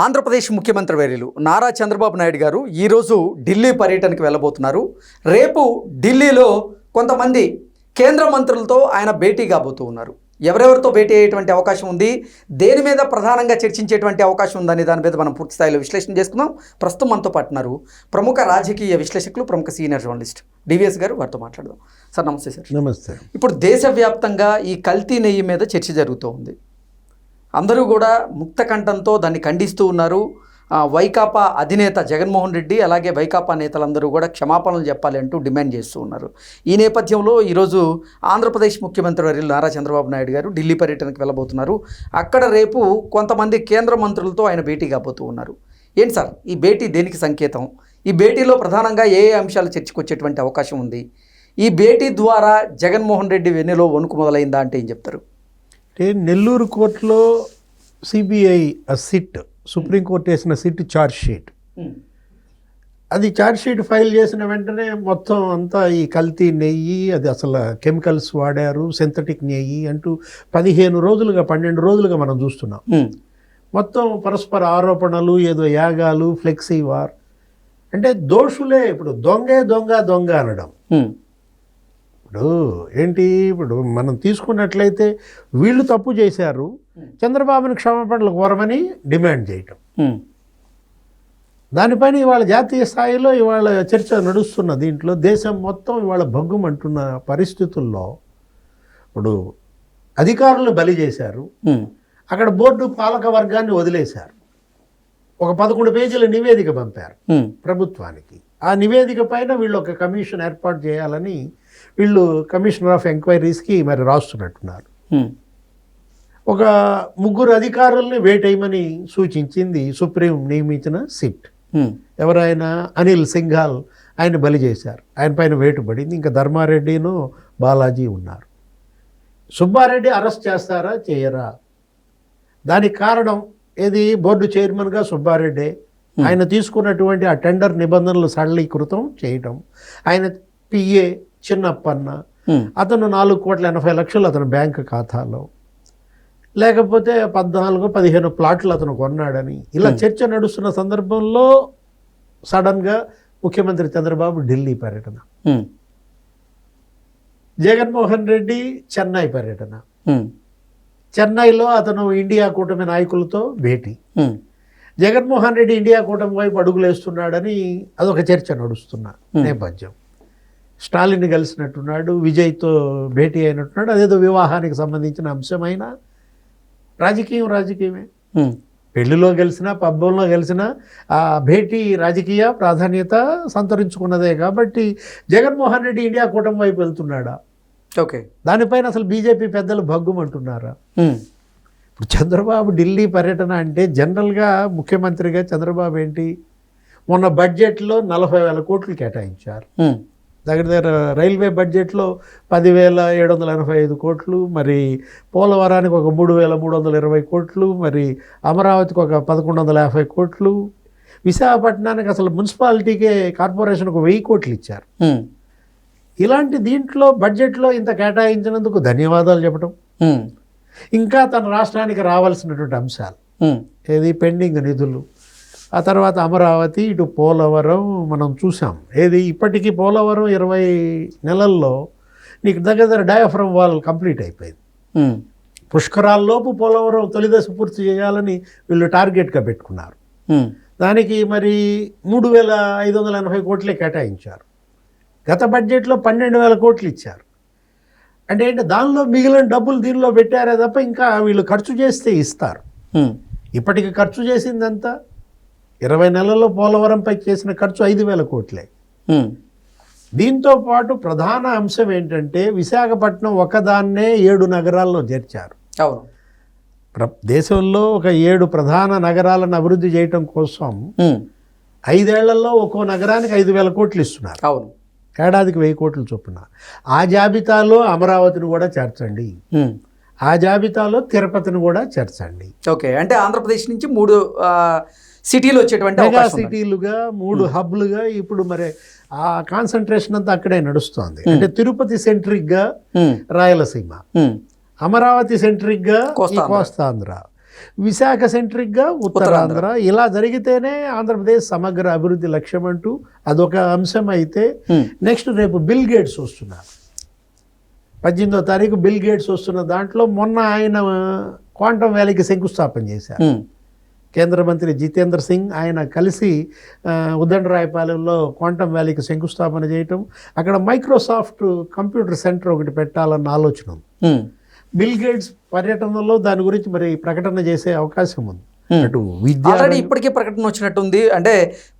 ఆంధ్రప్రదేశ్ ముఖ్యమంత్రి వర్యులు నారా చంద్రబాబు నాయుడు గారు ఈరోజు ఢిల్లీ పర్యటనకు వెళ్ళబోతున్నారు. రేపు ఢిల్లీలో కొంతమంది కేంద్ర మంత్రులతో ఆయన భేటీ కాబోతూ ఉన్నారు. ఎవరెవరితో భేటీ అయ్యేటువంటి అవకాశం ఉంది, దేని మీద ప్రధానంగా చర్చించేటువంటి అవకాశం ఉందనే దాని మీద మనం పూర్తి స్థాయిలో విశ్లేషణ చేసుకుందాం. ప్రస్తుతం మనతో పాటున్నారు ప్రముఖ రాజకీయ విశ్లేషకులు, ప్రముఖ సీనియర్ జర్నలిస్ట్ డివిఎస్ గారు. వారితో మాట్లాడదాం. సార్ నమస్తే. సార్ నమస్తే. ఇప్పుడు దేశవ్యాప్తంగా ఈ కల్తీ నెయ్యి మీద చర్చ జరుగుతూ ఉంది. అందరూ కూడా ముక్త కంఠంతో దాన్ని ఖండిస్తూ ఉన్నారు. వైకాపా అధినేత జగన్మోహన్ రెడ్డి అలాగే వైకాపా నేతలందరూ కూడా క్షమాపణలు చెప్పాలి అంటూ డిమాండ్ చేస్తూ ఉన్నారు. ఈ నేపథ్యంలో ఈరోజు ఆంధ్రప్రదేశ్ ముఖ్యమంత్రి వర్యులు నారా చంద్రబాబు నాయుడు గారు ఢిల్లీ పర్యటనకు వెళ్ళబోతున్నారు. అక్కడ రేపు కొంతమంది కేంద్ర మంత్రులతో ఆయన భేటీ కాబోతూ ఉన్నారు. ఏంటి సార్ ఈ భేటీ దేనికి సంకేతం? ఈ భేటీలో ప్రధానంగా ఏ అంశాలు చర్చకొచ్చేటువంటి అవకాశం ఉంది? ఈ భేటీ ద్వారా జగన్మోహన్ రెడ్డి వెన్నెలో వణుకు మొదలైందా అంటే ఏం చెప్తారు? నెల్లూరు కోర్టులో సిబిఐ సిట్, సుప్రీంకోర్టు వేసిన సిట్ ఛార్జ్ షీట్, అది ఛార్జ్ షీట్ ఫైల్ చేసిన వెంటనే మొత్తం అంతా ఈ కల్తీ నెయ్యి, అది అసలు కెమికల్స్ వాడారు, సింథటిక్ నెయ్యి అంటూ 15 రోజులుగా 12 రోజులుగా మనం చూస్తున్నాం. మొత్తం పరస్పర ఆరోపణలు, ఏదో యాగాలు, ఫ్లెక్సీ వార్. అంటే దోషులే ఇప్పుడు దొంగే దొంగ దొంగ అనడం. ఇప్పుడు ఏంటి, ఇప్పుడు మనం తీసుకున్నట్లయితే వీళ్ళు తప్పు చేశారు, చంద్రబాబుని క్షమాపణలు కోరమని డిమాండ్ చేయటం, దానిపైన ఇవాళ జాతీయ స్థాయిలో ఇవాళ చర్చ నడుస్తున్న దీంట్లో దేశం మొత్తం ఇవాళ భగ్గుమంటున్న పరిస్థితుల్లో ఇప్పుడు అధికారులను బలి చేశారు, అక్కడ బోర్డు పాలక వర్గాన్ని వదిలేశారు. ఒక 11 పేజీల నివేదిక పంపారు ప్రభుత్వానికి. ఆ నివేదిక పైన వీళ్ళు ఒక కమిషన్ ఏర్పాటు చేయాలని వీళ్ళు కమిషనర్ ఆఫ్ ఎంక్వైరీస్కి మరి రాస్తున్నట్టున్నారు. ఒక 3 అధికారుల్ని వేటేయమని సూచించింది సుప్రీం నియమించిన సిట్. ఎవరైనా అనిల్ సింఘాల్ ఆయన బలి చేశారు, ఆయన పైన వేటు పడింది. ఇంకా ధర్మారెడ్డిను బాలాజీ ఉన్నారు. సుబ్బారెడ్డి అరెస్ట్ చేస్తారా చేయరా? దానికి కారణం ఏది? బోర్డు చైర్మన్గా సుబ్బారెడ్డి, ఆయన తీసుకున్నటువంటి ఆ టెండర్ నిబంధనలు సరళీకృతం చేయటం. ఆయన పిఏ చిన్నప్పన్న, అతను 4,80,00,000 అతను బ్యాంకు ఖాతాలో, లేకపోతే 14-15 ప్లాట్లు అతను కొన్నాడని ఇలా చర్చ నడుస్తున్న సందర్భంలో సడన్గా ముఖ్యమంత్రి చంద్రబాబు ఢిల్లీ పర్యటన, జగన్మోహన్ రెడ్డి చెన్నై పర్యటన, చెన్నైలో అతను ఇండియా కూటమి నాయకులతో భేటీ, జగన్మోహన్ రెడ్డి ఇండియా కూటమి వైపు అడుగులేస్తున్నాడని అదొక చర్చ నడుస్తున్న నేపథ్యం. స్టాలిన్ కలిసినట్టున్నాడు, విజయ్తో భేటీ అయినట్టున్నాడు. అదేదో వివాహానికి సంబంధించిన అంశమైన రాజకీయమే. పెళ్లిలో గెలిచినా పబ్బంలో గెలిచినా ఆ భేటీ రాజకీయ ప్రాధాన్యత సంతరించుకున్నదే. కాబట్టి జగన్మోహన్ రెడ్డి ఇండియా కూటమి వైపు వెళ్తున్నాడా? ఓకే, దానిపైన అసలు బీజేపీ పెద్దలు భగ్గుమంటున్నారా? ఇప్పుడు చంద్రబాబు ఢిల్లీ పర్యటన అంటే జనరల్గా ముఖ్యమంత్రిగా చంద్రబాబు ఏంటి, మొన్న బడ్జెట్లో 40,000 కోట్లు కేటాయించారు. దగ్గర రైల్వే బడ్జెట్లో 10,785 కోట్లు, మరి పోలవరానికి ఒక 3,320 కోట్లు, మరి అమరావతికి ఒక 1,150 కోట్లు, విశాఖపట్నానికి అసలు మున్సిపాలిటీకే కార్పొరేషన్కి 1000 కోట్లు ఇచ్చారు. ఇలాంటి దీంట్లో బడ్జెట్లో ఇంత కేటాయించినందుకు ధన్యవాదాలు చెప్పడం, ఇంకా తన రాష్ట్రానికి రావాల్సినటువంటి అంశాలు ఏది పెండింగ్ నిధులు, ఆ తర్వాత అమరావతి, ఇటు పోలవరం మనం చూసాం. ఏది ఇప్పటికీ పోలవరం 20 నెలల్లో నీకు దగ్గర డయాఫ్రమ్ వాల్ కంప్లీట్ అయిపోయింది. పుష్కరాల్లోపు పోలవరం తొలిదశ పూర్తి చేయాలని వీళ్ళు టార్గెట్గా పెట్టుకున్నారు. దానికి మరి 3,580 కోట్లే కేటాయించారు. గత బడ్జెట్లో 12,000 కోట్లు ఇచ్చారు. అంటే ఏంటి, దానిలో మిగిలిన డబ్బులు దీనిలో పెట్టారే తప్ప ఇంకా వీళ్ళు ఖర్చు చేస్తే ఇస్తారు. ఇప్పటికి ఖర్చు చేసిందంతా 20 నెలల్లో పోలవరంపై చేసిన ఖర్చు 5,000 కోట్లే. దీంతో పాటు ప్రధాన అంశం ఏంటంటే విశాఖపట్నం ఒకదాన్నే 7 నగరాల్లో చేర్చారు. దేశంలో ఒక 7 ప్రధాన నగరాలను అభివృద్ధి చేయటం కోసం 5 ఏళ్లలో ఒక్కో నగరానికి 5,000 కోట్లు ఇస్తున్నారు. అవును, ఏడాదికి 1000 కోట్లు చొప్పున. ఆ జాబితాలో అమరావతిని కూడా చేర్చండి, ఆ జాబితాలో తిరుపతిని కూడా చేర్చండి. ఓకే, అంటే ఆంధ్రప్రదేశ్ నుంచి 3 సిటీలు వచ్చేటువంటి మెగా సిటీలుగా 3 హబ్లుగా ఇప్పుడు మరి ఆ కాన్సన్ట్రేషన్ అంతా అక్కడే నడుస్తోంది. అంటే తిరుపతి సెంట్రిక్గా రాయలసీమ, అమరావతి సెంట్రిక్గా కోస్తాంధ్ర, విశాఖ సెంట్రిక్గా ఉత్తరాంధ్ర ఇలా జరిగితేనే ఆంధ్రప్రదేశ్ సమగ్ర అభివృద్ధి లక్ష్యం అంటూ అదొక అంశం అయితే, నెక్స్ట్ రేపు బిల్ గేట్స్ వస్తున్నారు. 18వ తారీఖు బిల్ గేట్స్ వస్తున్న దాంట్లో మొన్న ఆయన క్వాంటమ్ వ్యాలీకి శంకుస్థాపన చేశారు. కేంద్ర మంత్రి జితేంద్ర సింగ్ ఆయన కలిసి ఉద్దండరాయపాలెంలో క్వాంటమ్ వ్యాలీకి శంకుస్థాపన చేయటం, అక్కడ మైక్రోసాఫ్ట్ కంప్యూటర్ సెంటర్ ఒకటి పెట్టాలన్న ఆలోచన ఉంది. బిల్ గేట్స్ పర్యటనలో దాని గురించి మరి ప్రకటన చేసే అవకాశం ఉంది. అటు విద్య ఆల్రెడీ ఇప్పటికే ప్రకటన వచ్చినట్టుంది. అంటే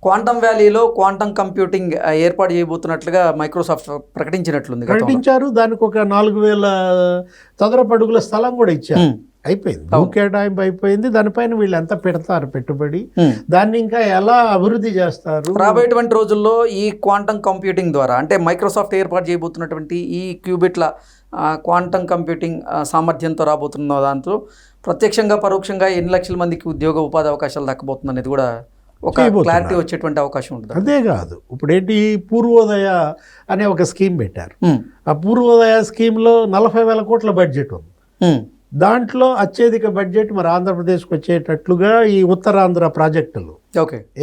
క్వాంటమ్ వ్యాలీలో క్వాంటమ్ కంప్యూటింగ్ ఏర్పాటు చేయబోతున్నట్లుగా మైక్రోసాఫ్ట్ ప్రకటించినట్లుంది. ప్రకటించారు. దానికి ఒక 4000 చదరపు అడుగుల స్థలం కూడా ఇచ్చారు. అయిపోయింది, భూ కేటాయింపు అయిపోయింది. దానిపైన వీళ్ళు ఎంత పెడతారు పెట్టుబడి, దాన్ని ఇంకా ఎలా అభివృద్ధి చేస్తారు. రాబోయేటువంటి రోజుల్లో ఈ క్వాంటమ్ కంప్యూటింగ్ ద్వారా, అంటే మైక్రోసాఫ్ట్ ఏర్పాటు చేయబోతున్నటువంటి ఈ క్యూబిట్ల క్వాంటమ్ కంప్యూటింగ్ సామర్థ్యంతో రాబోతున్న దాంతో ప్రత్యక్షంగా పరోక్షంగా ఎన్ని లక్షల మందికి ఉద్యోగ ఉపాధి అవకాశాలు దక్కబోతుంది అనేది కూడా ఒక క్లారిటీ వచ్చేటువంటి అవకాశం ఉంటుంది. అదే కాదు, ఇప్పుడు ఏంటి పూర్వోదయ అనే ఒక స్కీమ్ పెట్టారు. ఆ పూర్వోదయ స్కీమ్లో 40,000 కోట్ల బడ్జెట్ ఉంది. దాంట్లో అత్యధిక బడ్జెట్ మరి ఆంధ్రప్రదేశ్కి వచ్చేటట్లుగా ఈ ఉత్తరాంధ్ర ప్రాజెక్టులు,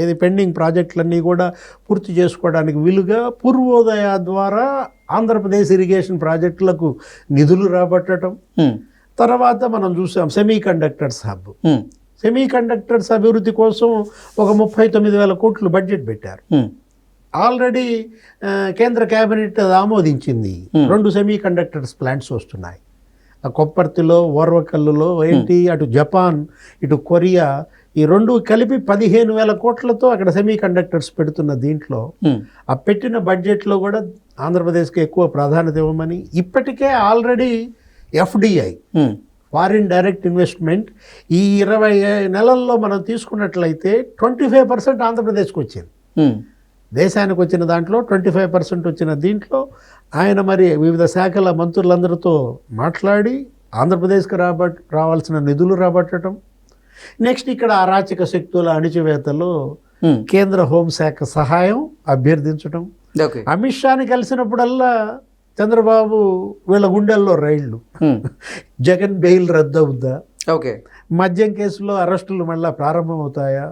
ఏది పెండింగ్ ప్రాజెక్టులన్నీ కూడా పూర్తి చేసుకోవడానికి వీలుగా పూర్వోదయ ద్వారా ఆంధ్రప్రదేశ్ ఇరిగేషన్ ప్రాజెక్టులకు నిధులు రాబట్టడం. తర్వాత మనం చూసాం semi conductors hub. Semi conductors అభివృద్ధి కోసం ఒక 39,000 కోట్లు బడ్జెట్ పెట్టారు. ఆల్రెడీ కేంద్ర కేబినెట్ ఆమోదించింది. 2 సెమీ కండక్టర్స్ ప్లాంట్స్ వస్తున్నాయి. కొప్పర్తిలో, ఓర్వకల్లులో ఏంటి, అటు జపాన్ ఇటు కొరియా, ఈ 2 కలిపి 15,000 కోట్లతో అక్కడ సెమీ కండక్టర్స్ పెడుతున్న దీంట్లో ఆ పెట్టిన బడ్జెట్లో కూడా ఆంధ్రప్రదేశ్కి ఎక్కువ ప్రాధాన్యత ఇవ్వమని, ఇప్పటికే already FDI foreign direct investment ఈ 20 నెలల్లో మనం తీసుకున్నట్లయితే 25% ఆంధ్రప్రదేశ్కి వచ్చింది. దేశానికి వచ్చిన దాంట్లో 25% వచ్చిన దీంట్లో ఆయన మరి వివిధ శాఖల మంత్రులందరితో మాట్లాడి ఆంధ్రప్రదేశ్కి రావాల్సిన నిధులు రాబట్టడం. నెక్స్ట్ ఇక్కడ అరాచక శక్తుల అణిచివేతలో కేంద్ర హోంశాఖ సహాయం అభ్యర్థించడం. అమిత్ షాని కలిసినప్పుడల్లా చంద్రబాబు వీళ్ళ గుండెల్లో రైళ్లు, జగన్ బెయిల్ రద్దు అవుద్దా, మద్యం కేసులో అరెస్టులు మళ్ళీ ప్రారంభమవుతాయా,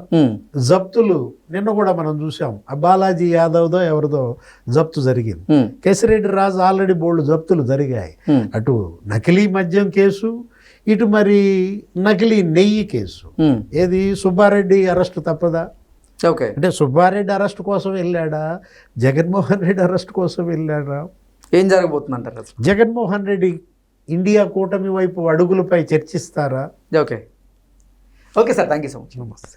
జప్తులు నిన్న కూడా మనం చూసాం, బాలాజీ యాదవ్దో ఎవరిదో జప్తు జరిగింది. కేసిరెడ్డి రాజు ఆల్రెడీ బోల్డ్ జప్తులు జరిగాయి. అటు నకిలీ మద్యం కేసు, ఇటు మరి నకిలీ నెయ్యి కేసు. ఏది సుబ్బారెడ్డి అరెస్టు తప్పదా? అంటే సుబ్బారెడ్డి అరెస్ట్ కోసం వెళ్ళాడా, జగన్మోహన్ రెడ్డి అరెస్ట్ కోసం వెళ్ళాడా? ఏం జరగబోతుంది అంటారు? జగన్మోహన్ రెడ్డి ఇండియా కూటమి వైపు అడుగులపై చర్చిస్తారా? Okay sir, thank you so much. నమస్తే.